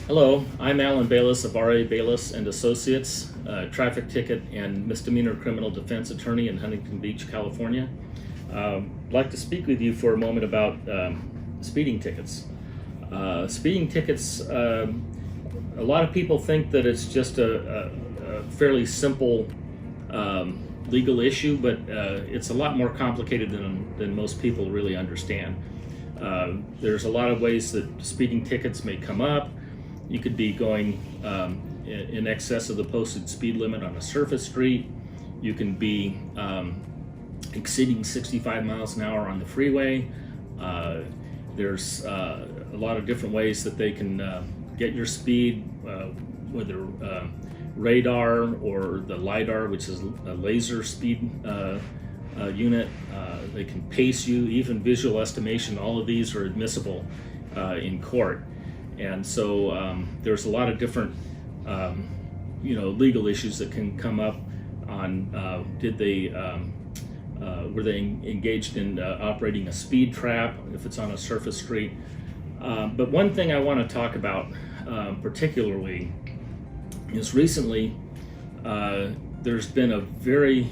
Hello, I'm Alan Baylis of R.A. Baylis and Associates, traffic ticket and misdemeanor criminal defense attorney in Huntington Beach, California. I'd like to speak with you for a moment about speeding tickets. Speeding tickets, a lot of people think that it's just a fairly simple legal issue, but it's a lot more complicated than most people really understand. There's a lot of ways that speeding tickets may come up. You could be going in excess of the posted speed limit on a surface street. You can be exceeding 65 miles an hour on the freeway. There's a lot of different ways that they can get your speed, whether radar or the LiDAR, which is a laser speed unit. They can pace you, even visual estimation. All of these are admissible in court. And so there's a lot of different, legal issues that can come up on were they engaged in operating a speed trap if it's on a surface street. But one thing I want to talk about particularly is recently there's been a very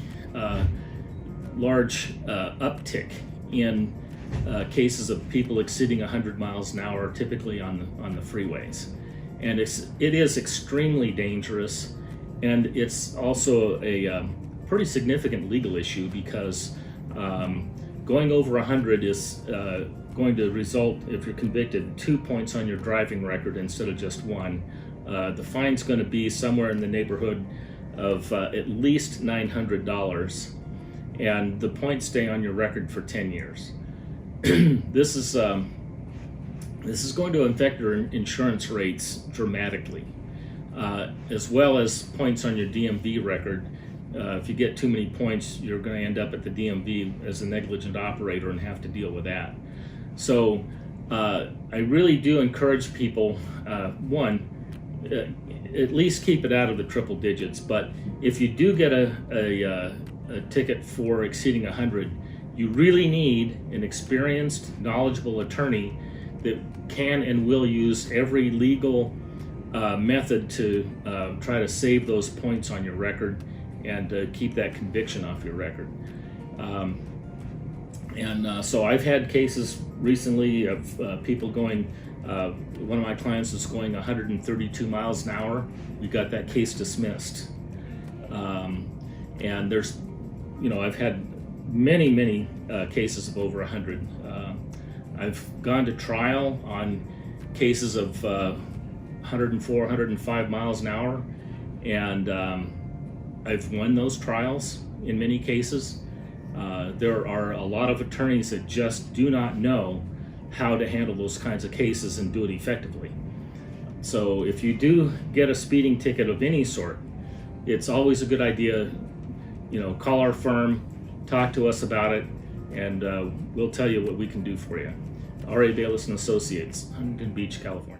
large uptick in cases of people exceeding 100 miles an hour, typically on the freeways, and it is extremely dangerous, and it's also a pretty significant legal issue because going over 100 is going to result, if you're convicted, 2 points on your driving record instead of just 1. The fine's going to be somewhere in the neighborhood of at least $900, and the points stay on your record for 10 years. This is going to affect your insurance rates dramatically, as well as points on your DMV record. If you get too many points, you're going to end up at the DMV as a negligent operator and have to deal with that. So I really do encourage people, at least keep it out of the triple digits. But if you do get a ticket for exceeding 100, you really need an experienced, knowledgeable attorney that can and will use every legal method to try to save those points on your record and keep that conviction off your record. So I've had cases recently of people going, one of my clients was going 132 miles an hour. We got that case dismissed. And there's, I've had many cases of over 100. I've gone to trial on cases of 104, 105 miles an hour, and I've won those trials in many cases. There are a lot of attorneys that just do not know how to handle those kinds of cases and do it effectively. So if you do get a speeding ticket of any sort, it's always a good idea, call our firm, talk to us about it, and we'll tell you what we can do for you. R.A. Baylis and Associates, Huntington Beach, California.